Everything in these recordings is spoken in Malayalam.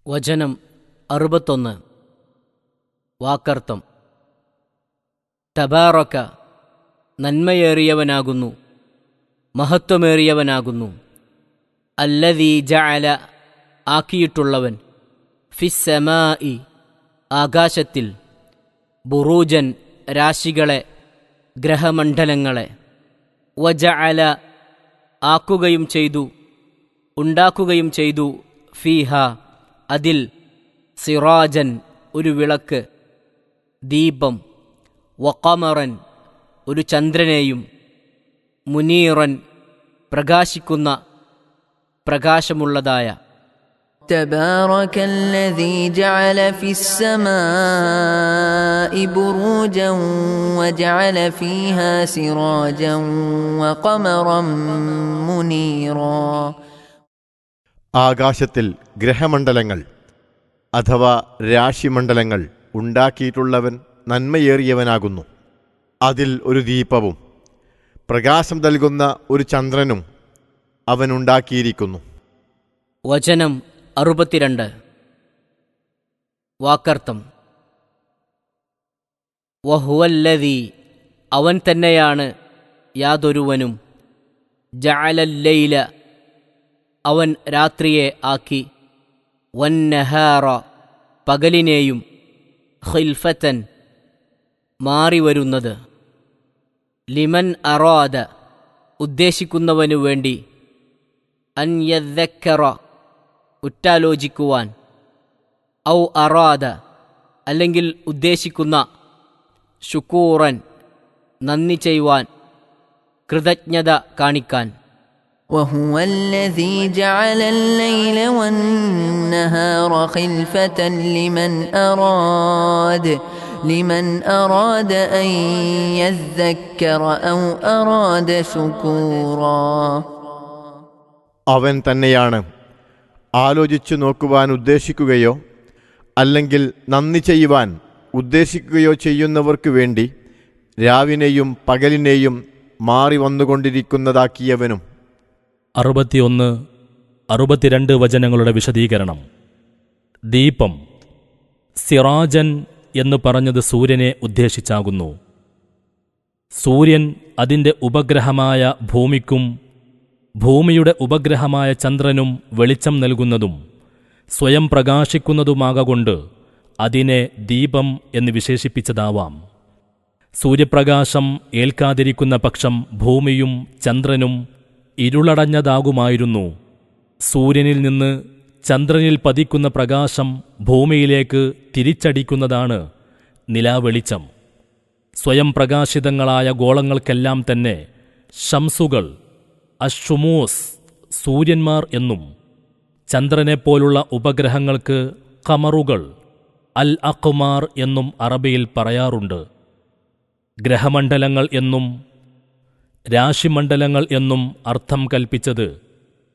വചനം 61. വാക്കർത്ഥം. തബാറക, നന്മയേറിയവനാകുന്നു, മഹത്വമേറിയവനാകുന്നു. അല്ലദീ ജഅല, ആക്കിയിട്ടുള്ളവൻ, ഫിസ്സമാഇ, ആകാശത്തിൽ, ബുറൂജൻ, രാശികളെ, ഗ്രഹമണ്ഡലങ്ങളെ, വജഅല, ആക്കുകയും ചെയ്തു, ഉണ്ടാക്കുകയും ചെയ്തു, ഫീഹ, അതിൽ, സിറാജൻ, ഒരു വിളക്ക്, ദീപം, വഖമറൻ, ഒരു ചന്ദ്രനെയും, മുനീറൻ, പ്രകാശിക്കുന്ന, പ്രകാശമുള്ളതായ. تبارك الذي جعل في السماء بروجا وجعل فيها سراجا وقمرا منيرا. ആകാശത്തിൽ ഗ്രഹമണ്ഡലങ്ങൾ അഥവാ രാശിമണ്ഡലങ്ങൾ ഉണ്ടാക്കിയിട്ടുള്ളവൻ നന്മയേറിയവനാകുന്നു. അതിൽ ഒരു ദീപവും പ്രകാശം നൽകുന്ന ഒരു ചന്ദ്രനും അവനുണ്ടാക്കിയിരിക്കുന്നു. വചനം 62. വാക്കർത്ഥം. വഹുവല്ലദീ, അവൻ തന്നെയാണ്, യാതൊരുവനും, ജഅലല്ലൈല, അവൻ രാത്രിയെ ആക്കി, വന്നഹാറ, പകലിനെയും, ഖിൽഫത്തൻ, മാറിവരുന്നത്, ലിമൻ അറാദ, ഉദ്ദേശിക്കുന്നവനു വേണ്ടി, അൻ യദ്ദക്കറ, ഉറ്റാലോചിക്കുവാൻ, ഔ അറാദ, അല്ലെങ്കിൽ ഉദ്ദേശിക്കുന്ന, ശുക്കൂറൻ, നന്ദി ചെയ്യുവാൻ, കൃതജ്ഞത കാണിക്കാൻ. وهو الذي جعل الليل والنهار خلفة لمن أراد أن يذكر أو أراد شكورا. അവൻ തന്നെയാണ് ആലോചിച്ചു നോക്കുവാൻ ഉദ്ദേശിക്കുകയോ അല്ലെങ്കിൽ നന്ദി ചെയ്യുവാൻ ഉദ്ദേശിക്കുകയോ ചെയ്യുന്നവർക്ക് വേണ്ടി രാവിനെയും പകലിനെയും മാറി വന്നുകൊണ്ടിരിക്കുന്നതാക്കിയവനും. 61, 62 വചനങ്ങളുടെ വിശദീകരണം. ദീപം, സിറാജൻ എന്ന് പറഞ്ഞത് സൂര്യനെ ഉദ്ദേശിച്ചാകുന്നു. സൂര്യൻ അതിൻ്റെ ഉപഗ്രഹമായ ഭൂമിക്കും ഭൂമിയുടെ ഉപഗ്രഹമായ ചന്ദ്രനും വെളിച്ചം നൽകുന്നതും സ്വയം പ്രകാശിക്കുന്നതുമാകൊണ്ട് അതിനെ ദീപം എന്ന് വിശേഷിപ്പിച്ചതാവാം. സൂര്യപ്രകാശം ഏൽക്കാതിരിക്കുന്ന പക്ഷം ഭൂമിയും ചന്ദ്രനും ഇരുളടഞ്ഞതാകുമായിരുന്നു. സൂര്യനിൽ നിന്ന് ചന്ദ്രനിൽ പതിക്കുന്ന പ്രകാശം ഭൂമിയിലേക്ക് തിരിച്ചടിക്കുന്നതാണ് നിലാവെളിച്ചം. സ്വയം പ്രകാശിതങ്ങളായ ഗോളങ്ങൾക്കെല്ലാം തന്നെ ശംസുകൾ, അശ്ശുമൂസ്, സൂര്യന്മാർ എന്നും ചന്ദ്രനെപ്പോലുള്ള ഉപഗ്രഹങ്ങൾക്ക് ഖമറുകൾ, അൽ അഖ്മാർ എന്നും അറബിയിൽ പറയാറുണ്ട്. ഗ്രഹമണ്ഡലങ്ങൾ എന്നും രാശിമണ്ഡലങ്ങൾ എന്നും അർത്ഥം കൽപ്പിച്ചത്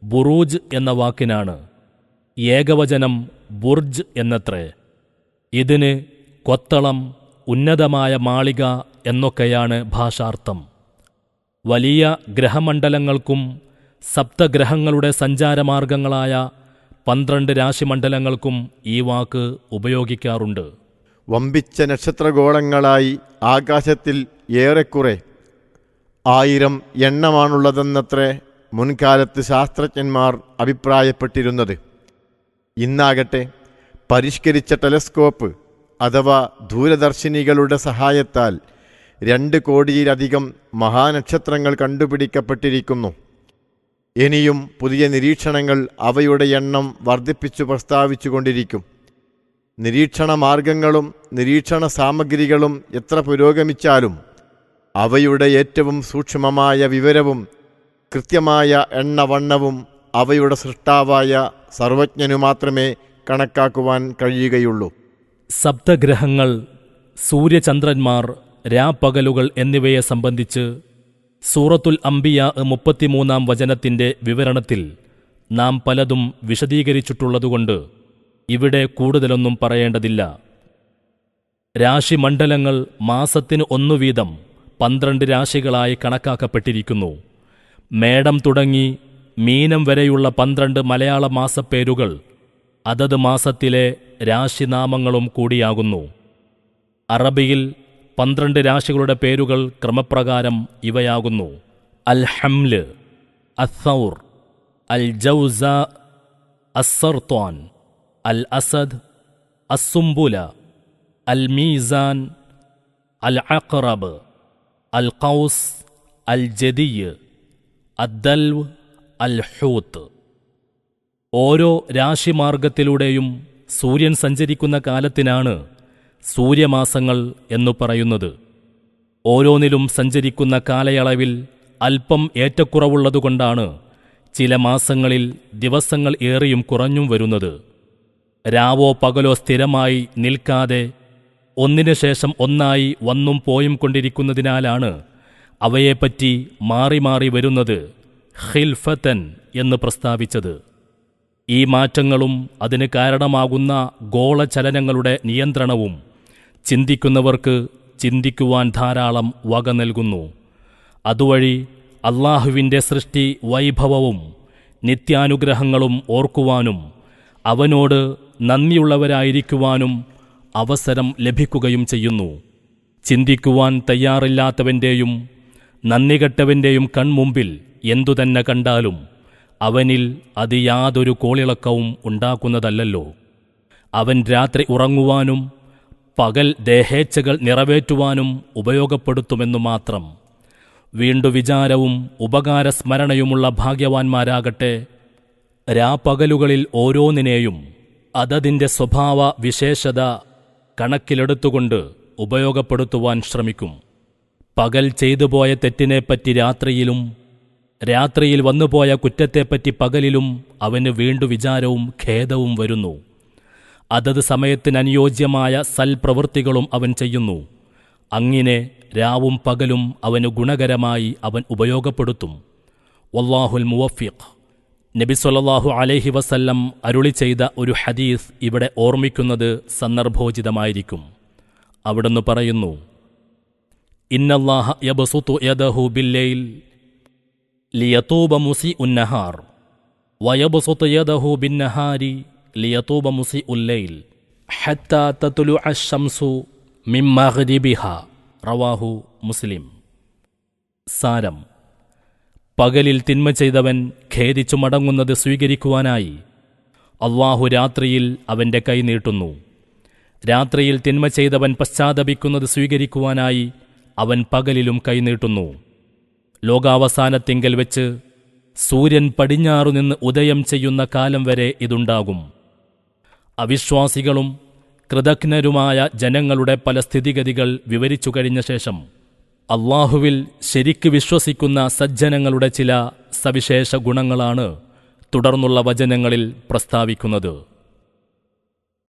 ബുറൂജ് എന്ന വാക്കിനാണ്. ഏകവചനം ബുർജ് എന്നത്രേ. ഇതിന് കൊത്തളം, ഉന്നതമായ മാളിക എന്നൊക്കെയാണ് ഭാഷാർത്ഥം. വലിയ ഗ്രഹമണ്ഡലങ്ങൾക്കും സപ്തഗ്രഹങ്ങളുടെ സഞ്ചാരമാർഗങ്ങളായ 12 രാശിമണ്ഡലങ്ങൾക്കും ഈ വാക്ക് ഉപയോഗിക്കാറുണ്ട്. വമ്പിച്ച നക്ഷത്രഗോളങ്ങളായി ആകാശത്തിൽ ഏറെക്കുറെ 1000 എണ്ണമാണുള്ളതെന്നത്രേ മുൻകാലത്ത് ശാസ്ത്രജ്ഞന്മാർ അഭിപ്രായപ്പെട്ടിരുന്നത്. ഇന്നാകട്ടെ പരിഷ്കരിച്ച ടെലസ്കോപ്പ് അഥവാ ദൂരദർശിനികളുടെ സഹായത്താൽ 2 കോടിയിലധികം മഹാനക്ഷത്രങ്ങൾ കണ്ടുപിടിക്കപ്പെട്ടിരിക്കുന്നു. ഇനിയും പുതിയ നിരീക്ഷണങ്ങൾ അവയുടെ എണ്ണം വർദ്ധിപ്പിച്ചു പ്രസ്താവിച്ചുകൊണ്ടിരിക്കും. നിരീക്ഷണ മാർഗങ്ങളും നിരീക്ഷണ സാമഗ്രികളും എത്ര പുരോഗമിച്ചാലും അവയുടെ ഏറ്റവും സൂക്ഷ്മമായ വിവരവും കൃത്യമായ എണ്ണവണ്ണവും അവയുടെ സൃഷ്ടാവായ സർവജ്ഞനു മാത്രമേ കണക്കാക്കുവാൻ കഴിയുകയുള്ളൂ. സപ്തഗ്രഹങ്ങൾ, സൂര്യചന്ദ്രന്മാർ, രാപ്പകലുകൾ എന്നിവയെ സംബന്ധിച്ച് സൂറത്തുൽ അംബിയാ 33-ാം വചനത്തിൻ്റെ വിവരണത്തിൽ നാം പലതും വിശദീകരിച്ചിട്ടുള്ളതുകൊണ്ട് ഇവിടെ കൂടുതലൊന്നും പറയേണ്ടതില്ല. രാശിമണ്ഡലങ്ങൾ മാസത്തിന് 1 വീതം 12 രാശികളായി കണക്കാക്കപ്പെട്ടിരിക്കുന്നു. മേടം തുടങ്ങി മീനം വരെയുള്ള 12 മലയാള മാസപ്പേരുകൾ അതത് മാസത്തിലെ രാശിനാമങ്ങളും കൂടിയാകുന്നു. അറബിയിൽ 12 രാശികളുടെ പേരുകൾ ക്രമപ്രകാരം ഇവയാകുന്നു: അൽ ഹംല്, അസ്സൗർ, അൽ ജൗസ, അസ്സർത്താൻ, അൽ അസദ്, അസ്സുംബുല, അൽ മീസാൻ, അൽ അഖ്റബ്, അൽ ഖൗസ്, അൽ ജദിയ്, അദ്ദൽവ്, അൽ ഹൂത്ത്. ഓരോ രാശിമാർഗത്തിലൂടെയും സൂര്യൻ സഞ്ചരിക്കുന്ന കാലത്തിനാണ് സൂര്യമാസങ്ങൾ എന്നു പറയുന്നത്. ഓരോന്നിലും സഞ്ചരിക്കുന്ന കാലയളവിൽ അല്പം ഏറ്റക്കുറവുള്ളതുകൊണ്ടാണ് ചില മാസങ്ങളിൽ ദിവസങ്ങൾ ഏറിയും കുറഞ്ഞും വരുന്നത്. രാവോ പകലോ സ്ഥിരമായി നിൽക്കാതെ ഒന്നിനു ശേഷം ഒന്നായി വന്നും പോയും കൊണ്ടിരിക്കുന്നതിനാലാണ് അവയെപ്പറ്റി മാറി മാറി വരുന്നത് ഖിൽഫത്തൻ എന്ന് പ്രസ്താവിച്ചത്. ഈ മാറ്റങ്ങളും അതിന് കാരണമാകുന്ന ഗോളചലനങ്ങളുടെ നിയന്ത്രണവും ചിന്തിക്കുന്നവർക്ക് ചിന്തിക്കുവാൻ ധാരാളം വക നൽകുന്നു. അതുവഴി അള്ളാഹുവിൻ്റെ സൃഷ്ടി വൈഭവവും നിത്യാനുഗ്രഹങ്ങളും ഓർക്കുവാനും അവനോട് നന്ദിയുള്ളവരായിരിക്കുവാനും അവസരം ലഭിക്കുകയും ചെയ്യുന്നു. ചിന്തിക്കുവാൻ തയ്യാറില്ലാത്തവൻ്റെയും നന്ദികെട്ടവൻ്റെയും കൺമുമ്പിൽ എന്തുതന്നെ കണ്ടാലും അവനിൽ അത് യാതൊരു കോളിളക്കവും ഉണ്ടാക്കുന്നതല്ലല്ലോ. അവൻ രാത്രി ഉറങ്ങുവാനും പകൽ ദേഹേച്ഛകൾ നിറവേറ്റുവാനും ഉപയോഗപ്പെടുത്തുമെന്നു മാത്രം. വീണ്ടു വിചാരവും ഉപകാരസ്മരണയുമുള്ള ഭാഗ്യവാന്മാരാകട്ടെ രാപ്പകലുകളിൽ ഓരോന്നിനെയും അതതിൻ്റെ സ്വഭാവ വിശേഷത കണക്കിലെടുത്തുകൊണ്ട് ഉപയോഗപ്പെടുത്തുവാൻ ശ്രമിക്കും. പകൽ ചെയ്തുപോയ തെറ്റിനെപ്പറ്റി രാത്രിയിലും രാത്രിയിൽ വന്നുപോയ കുറ്റത്തെപ്പറ്റി പകലിലും അവന് വീണ്ടു വിചാരവും ഖേദവും വരുന്നു. അതത് സമയത്തിനനുയോജ്യമായ സൽപ്രവൃത്തികളും അവൻ ചെയ്യുന്നു. അങ്ങനെ രാവും പകലും അവന് ഗുണകരമായി അവൻ ഉപയോഗപ്പെടുത്തും. വല്ലാഹുൽ മുവഫിഖ്. നബി സല്ലല്ലാഹു അലൈഹി വസല്ലം അരുളി ചെയ്ത ഒരു ഹദീസ് ഇവിടെ ഓർമ്മിക്കുന്നത് സന്ദർഭോചിതമായിരിക്കും. അവിടുന്ന് പറയുന്നു: ഇന്നല്ലാഹ യബ്സുതു യദഹു ബില്ലൈൽ ലിയതൂബ മുസീഉൻ നഹാർ വയബ്സുതു യദഹു ബിന്നഹാരി ലിയതൂബ മുസീഉൽ ലൈൽ ഹത്താ തത്ലുഅ അശംസു മിൻ മഗ്രിബിഹാ. റവാഹു മുസ്ലിം. സാരം: പകലിൽ തിന്മ ചെയ്തവൻ ഖേദിച്ചു മടങ്ങുന്നത് സ്വീകരിക്കുവാനായി അള്ളാഹു രാത്രിയിൽ അവൻ്റെ കൈ നീട്ടുന്നു. രാത്രിയിൽ തിന്മ ചെയ്തവൻ പശ്ചാത്തപിക്കുന്നത് സ്വീകരിക്കുവാനായി അവൻ പകലിലും കൈനീട്ടുന്നു. ലോകാവസാനത്തിങ്കൽ വെച്ച് സൂര്യൻ പടിഞ്ഞാറുനിന്ന് ഉദയം ചെയ്യുന്ന കാലം വരെ ഇതുണ്ടാകും. അവിശ്വാസികളും കൃതജ്ഞരുമായ ജനങ്ങളുടെ പല സ്ഥിതിഗതികൾ വിവരിച്ചു കഴിഞ്ഞ ശേഷം അള്ളാഹുവിൽ ശരിക്ക് വിശ്വസിക്കുന്ന സജ്ജനങ്ങളുടെ ചില സവിശേഷ ഗുണങ്ങളാണ് തുടർന്നുള്ള വചനങ്ങളിൽ പ്രസ്താവിക്കുന്നത്.